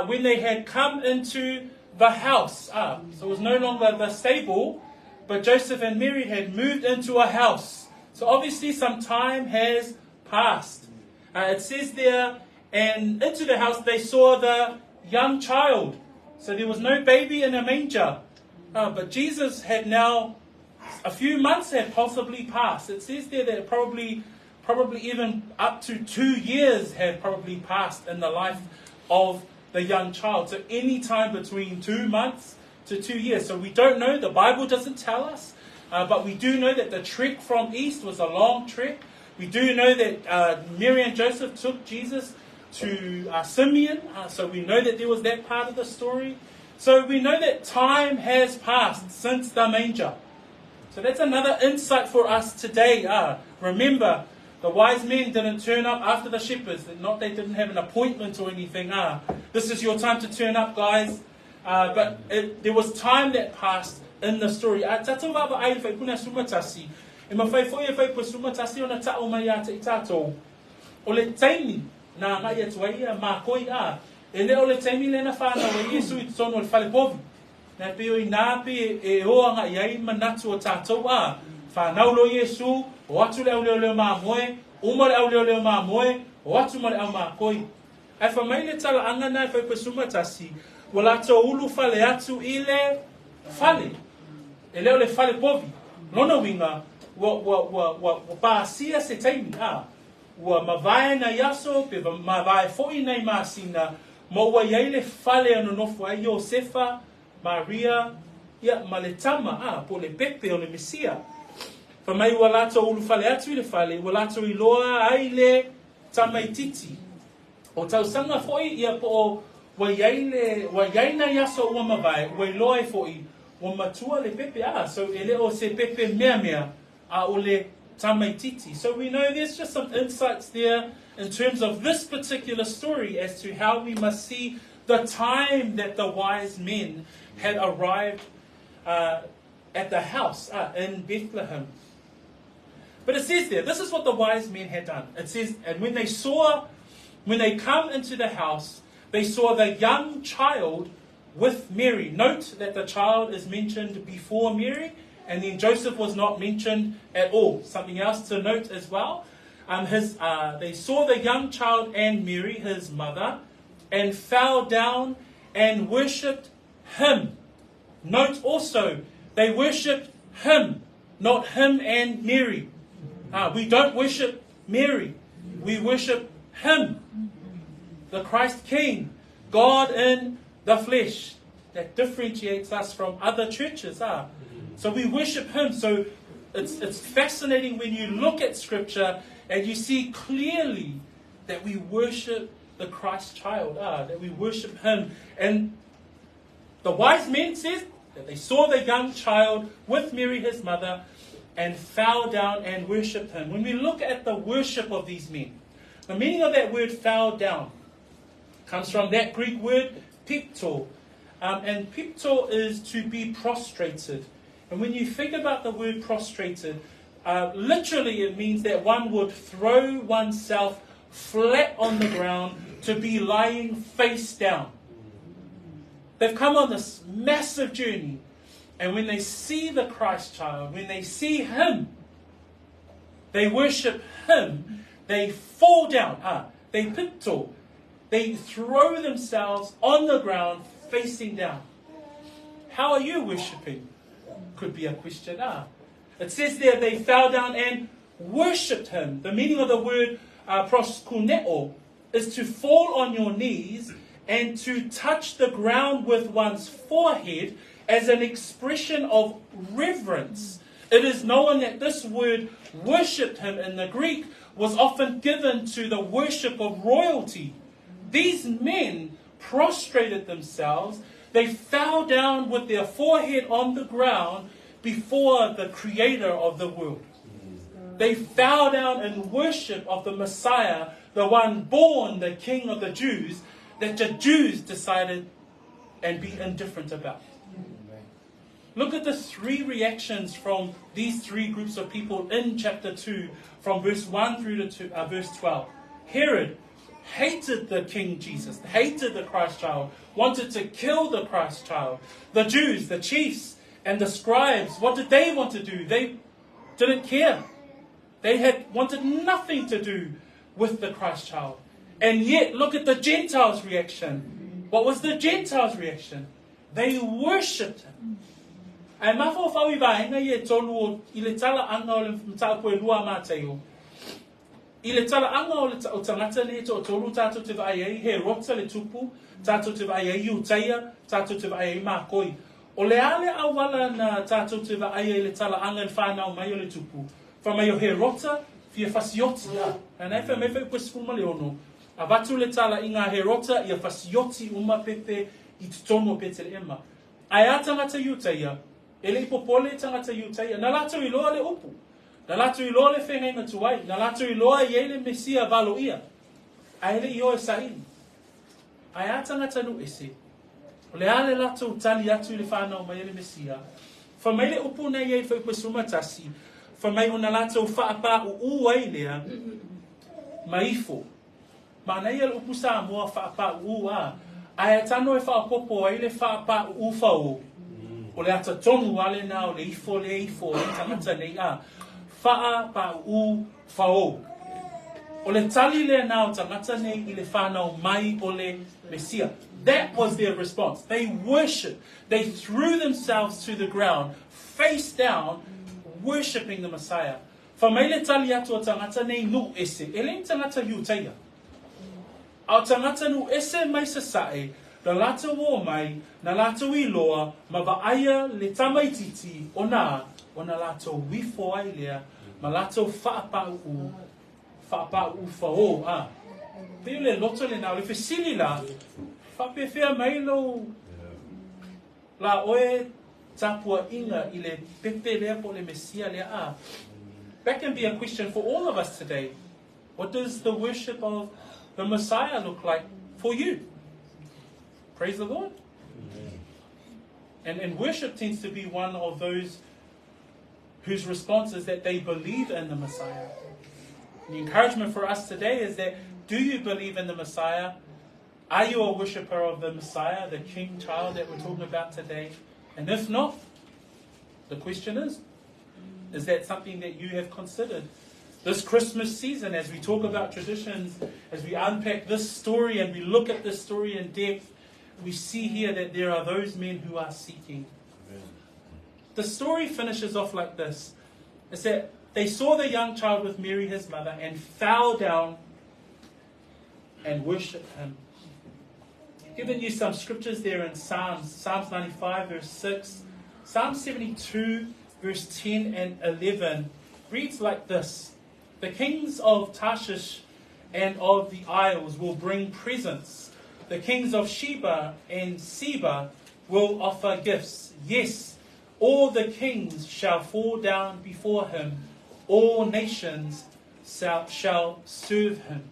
when they had come into the house. So it was no longer the stable, but Joseph and Mary had moved into a house. So obviously some time has passed. It says there, and into the house they saw the young child. So there was no baby in a manger. But Jesus had now, a few months had possibly passed. It says there that probably even up to 2 years had probably passed in the life of the young child. So any time between 2 months to 2 years. So we don't know, the Bible doesn't tell us, but we do know that the trek from east was a long trek. We do know that Mary and Joseph took Jesus to Simeon, so we know that there was that part of the story. So we know that time has passed since the manger. So that's another insight for us today. Remember, the wise men didn't turn up after the shepherds. Not they didn't have an appointment or anything. This is your time to turn up, guys. But there was time that passed in the story. Na ngai atuai Makoi ele ole taimi lena whana wa Yesu I tono le whale povi. Na pe oi nā pe e hoa ngai ai manatu o tātou whanau lo Yesu, o atu le au leo mā moe, uma le au leo mā moe, o atu ma le au Makoi. Ai whamai le tala anga nai whai pasuma tasi, wa lato ulu whale atu I le whale. E leo le whale povi. Nona winga, wa pāsia se taimi Ua mawai na yaso, pe mawai foi nei masina, mo wa yaile fale ano nofu ai Josefa, Maria, ia maletama, po le pepe o le Mesia. Whamai ua lato ulu fale atu I le fale, ua lato I loa ai le tamaititi. O tau sanga foi, ia po wa yaina yaso ua mawai, ua iloa foi, ua matua le pepe, so ele o se pepe mea, o le tamaititi. So we know there's just some insights there in terms of this particular story as to how we must see the time that the wise men had arrived at the house in Bethlehem. But it says there, this is what the wise men had done. It says, and when they come into the house, they saw the young child with Mary. Note that the child is mentioned before Mary, and then Joseph was not mentioned at all. Something else to note as well. They saw the young child and Mary, his mother, and fell down and worshipped him. Note also, they worshipped him, not him and Mary. We don't worship Mary. We worship him, the Christ King, God in the flesh. That differentiates us from other churches. So we worship him. So it's fascinating when you look at Scripture and you see clearly that we worship the Christ child, that we worship him. And the wise men says that they saw the young child with Mary, his mother, and fell down and worshipped him. When we look at the worship of these men, the meaning of that word fell down comes from that Greek word pipto. And pipto is to be prostrated. And when you think about the word prostrated, literally it means that one would throw oneself flat on the ground to be lying face down. They've come on this massive journey. And when they see the Christ child, when they see him, they worship him, they fall down. They pipto. They throw themselves on the ground facing down. How are you worshipping? Could be a question. It says there they fell down and worshipped him. The meaning of the word proskuneo is to fall on your knees and to touch the ground with one's forehead as an expression of reverence. It is known that this word worshipped him in the Greek was often given to the worship of royalty. These men prostrated themselves. They fell down with their forehead on the ground before the creator of the world. They fell down in worship of the Messiah, the one born, the King of the Jews, that the Jews decided and be indifferent about. Look at the three reactions from these three groups of people in chapter 2, from verse 1 through to verse 12. Herod hated the King Jesus, hated the Christ child, wanted to kill the Christ child. The Jews, the chiefs, and the scribes, what did they want to do? They didn't care. They had wanted nothing to do with the Christ child. And yet, look at the Gentiles' reaction. What was the Gentiles' reaction? They worshipped him. Ai mafo fawi ba ina ye tolu ile tala anga o mtala po lua Mataio. Ile tala anga o tangata ne to tolu tato te vai he rota le tupu, tato te vai Mataio, tato te vai Makoi. O le ale awala na tato te vai ile tala anga le fana o mai le tupu. Fa mai o he rota fia fasioti ya. Ana fa me fa kusfuma le ono. Avatu le tala inga he rota ia fasioti uma pepe I tono pete le ema. Ai atangata Mataio. Ele popole tangata Mataio. Na lato I loa le upu. Na lato I loa le whenga tuai. Na lato I loa I ele Mesia valo ia. Ai le io e Saili. Ai atangata nu ese. O le ale lato tali atu I le whanau mai ele Mesia. Fa mai le upu nei e whai pasuma tasi. Fa mai ona lato whaapa u uai lea. Maifo. Ma nei ele upu sa moa whaapa u ua. Ai atano e whaapopo ai le whaapa u whao. O le ata tonu ale na o le ifo le tangata nei a. Whaa pa u whao. O le tali le na o tangata nei I le whanau mai o le Mesia. That was their response. They worshipped. They threw themselves to the ground, face down, worshipping the Messiah. Fa mai le tali atu o tangata nei nu ese. Ele tangata Mataio. Au tangata nu ese mai sasae. Na lata wo mai, na lata iloa, ma vaaya le tamaititi o na lata wifo ai lea, ma lata whaapa u whao. Peo le loto le nao, le whesili la, whape whea mai lo, la oe tapua inga I le pepe lea po le Mesia lea a. That can be a question for all of us today. What does the worship of the Messiah look like for you? Praise the Lord. And worship tends to be one of those whose response is that they believe in the Messiah. And the encouragement for us today is that, do you believe in the Messiah? Are you a worshipper of the Messiah, the King child that we're talking about today? And if not, the question is that something that you have considered? This Christmas season, as we talk about traditions, as we unpack this story and we look at this story in depth, we see here that there are those men who are seeking. The story finishes off like this. It said, they saw the young child with Mary, his mother, and fell down and worshipped him. I've given you some scriptures there in Psalms. Psalms 95, verse 6. Psalm 72, verse 10 and 11 reads like this. The kings of Tarshish and of the isles will bring presents. The kings of Sheba and Seba will offer gifts. Yes, all the kings shall fall down before him. All nations shall serve him.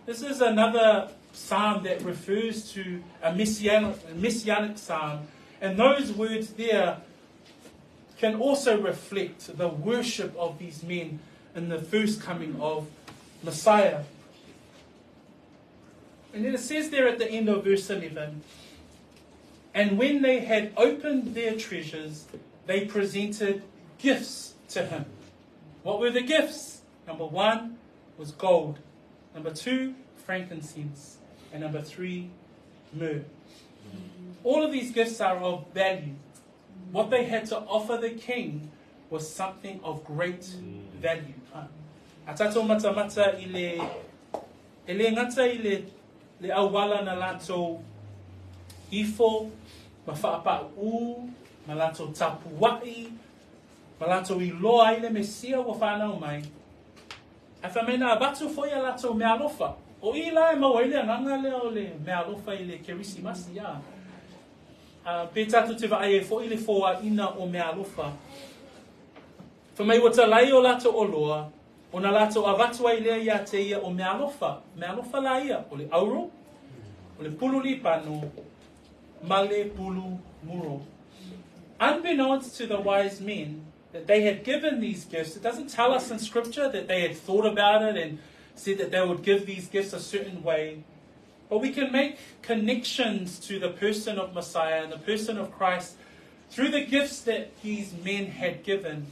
This is another psalm that refers to a messianic psalm. And those words there can also reflect the worship of these men in the first coming of Messiah. And then it says there at the end of verse 11, and when they had opened their treasures, they presented gifts to him. What were the gifts? Number 1 was gold. Number 2, frankincense. And number 3, myrrh. All of these gifts are of value. What they had to offer the king was something of great value. Atato mata ile ngata ile le awala na lato ifo mafapa u malato tapuai malato iloa ile mesia wa fana mai afamena batu foya lato me alofa o ila ma wele nganga le ole me alofa ile kerisimas ya petatu te vai fo ile fo ina o me alofa fa mai wata lai o lato oloa ona lato avatua ile ya te ia o me alofa la ia o le auro o le pulu li pano male pulu muro. Unbeknownst to the wise men that they had given these gifts, it doesn't tell us in scripture that they had thought about it and said that they would give these gifts a certain way. But we can make connections to the person of Messiah and the person of Christ through the gifts that these men had given.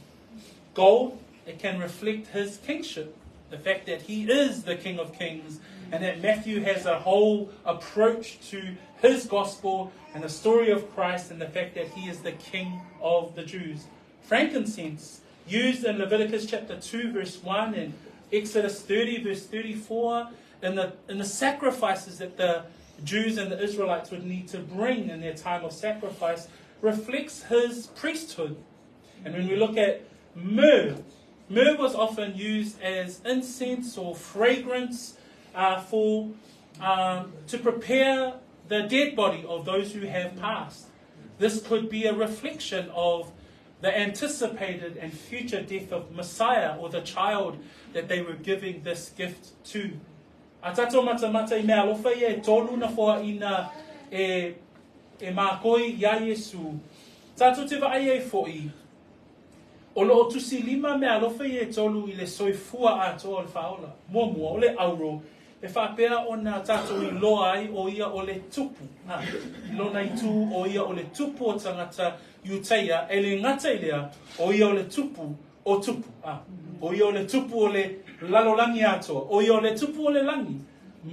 Gold, it can reflect his kingship, the fact that he is the King of Kings, and that Matthew has a whole approach to his gospel and the story of Christ and the fact that he is the King of the Jews. Frankincense, used in Leviticus chapter 2 verse 1 and Exodus 30 verse 34, in the sacrifices that the Jews and the Israelites would need to bring in their time of sacrifice, reflects his priesthood. And when we look at myrrh was often used as incense or fragrance to prepare the dead body of those who have passed. This could be a reflection of the anticipated and future death of Messiah or the child that they were giving this gift to. Atato mata I mea alofa e tolu na foa ina e Makoi ya Yesu. Tato te vai e foi. O lo tusi lima mea alofa e tolu I le soifua a to al faola. Mua o le auro. E whapea o na tato I loa ai o ia o le tupu. Lona I tu o ia o le tupu o tangata Iuteia. E le ngata ilea o ia o le tupu o tupu. O ia o le tupu o le lalolangi ato. O ia o le tupu o le langi.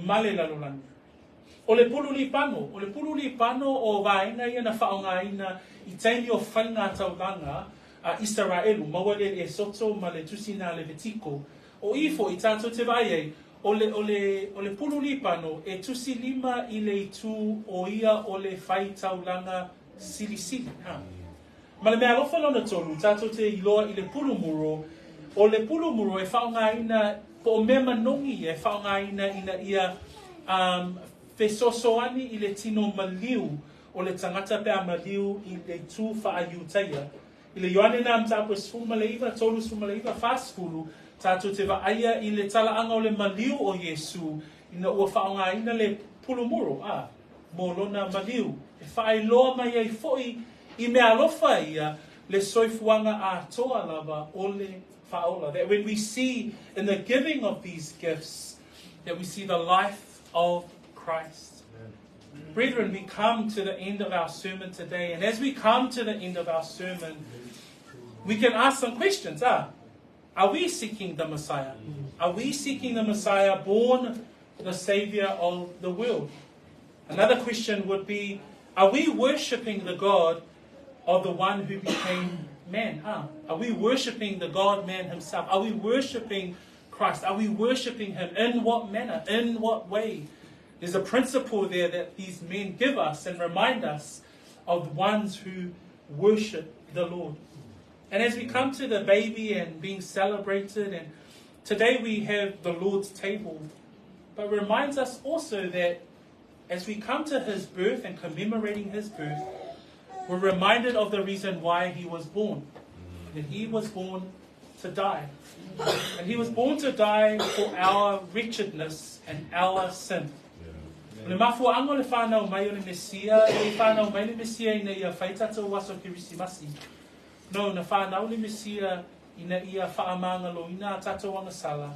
Male lalolangi. O le pululi pano o vaina ia na whaonga ina I teini o whainga taulanga a Israelu. Mawale e soto ma le tusina le vetiko. O ifo I tato te vai o le pululi pano e tusi lima I le itu o ia o le whai taulanga silisili. Ma le mea lofa lona tolu, tato te iloa I le pulumuro. O le pulumuro e whaonga ina po o mea manongi e whaonga ina ia fesosoani I le tino maliu o le tangata pea maliu I le tu whaaiutaia. I le yoane na mtapo sfumaleiva, tolu sfumaleiva, fasfulu, tato te vaaya I le talaanga o le maliu o Yesu ina ua whaonga ina le pulumuro. mō lona maliu. E whaeloa mai ei fo'i I me alofa ia le soifuanga a toa lava ole whaola. That when we see in the giving of these gifts, that we see the life of Christ. Brethren, we come to the end of our sermon today, and as we come to the end of our sermon, we can ask some questions. Are we seeking the Messiah? Are we seeking the Messiah, born the Savior of the world? Another question would be, are we worshipping the God of the one who became man? Are we worshipping the God-man himself? Are we worshipping Christ? Are we worshipping him? In what manner? In what way? There's a principle there that these men give us and remind us of the ones who worship the Lord. And as we come to the baby and being celebrated, and today we have the Lord's table, but it reminds us also that as we come to his birth and commemorating his birth, we're reminded of the reason why he was born. That he was born to die. And he was born to die for our wretchedness and our sin. Le mafua ango le whanau mai o le Mesia, le whanau mai le Mesia ina ia whaitata waso kirisimasi. No, na whanau le Mesia ina ia whaamanga lo ina tato wanga sala.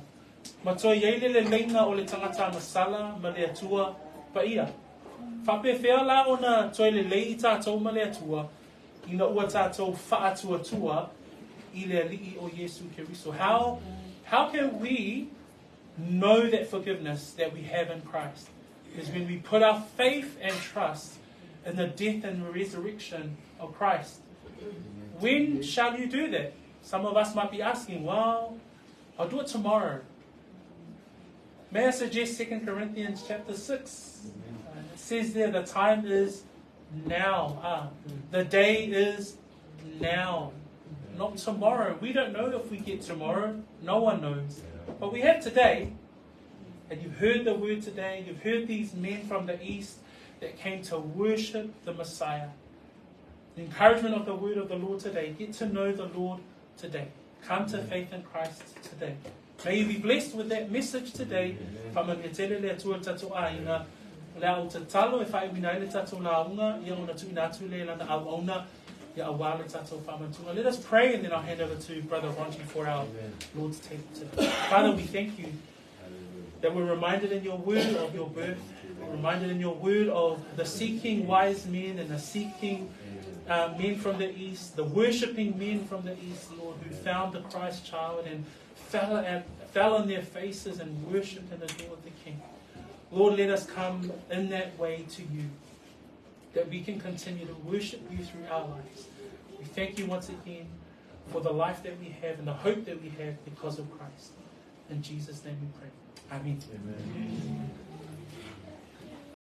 Mataio yeile le leina o le tangata masala ma le atua pa ia. Whape whea la o na toi le lei tātou ma le atua, ina ua tātou whaatua tua I le ali'i o Yesu Keriso. How can we know that forgiveness that we have in Christ? Is when we put our faith and trust in the death and resurrection of Christ. When shall you do that? Some of us might be asking, well, I'll do it tomorrow. May I suggest 2 Corinthians chapter 6? It says there the time is now. The day is now. Not tomorrow. We don't know if we get tomorrow. No one knows. But we have today. And you've heard the word today. You've heard these men from the east that came to worship the Messiah. The encouragement of the word of the Lord today. Get to know the Lord today. Come to faith in Christ today. May you be blessed with that message today. Let us pray, and then I'll hand over to Brother Ronji for our Lord's table today. Father, we thank you that we're reminded in your word of your birth. We're reminded in your word of the seeking wise men and the seeking men from the east, the worshipping men from the east, Lord, who found the Christ child and fell on their faces and worshipped and adored the King. Lord, let us come in that way to you, that we can continue to worship you through our lives. We thank you once again for the life that we have and the hope that we have because of Christ. In Jesus' name we pray. Amen. Amen.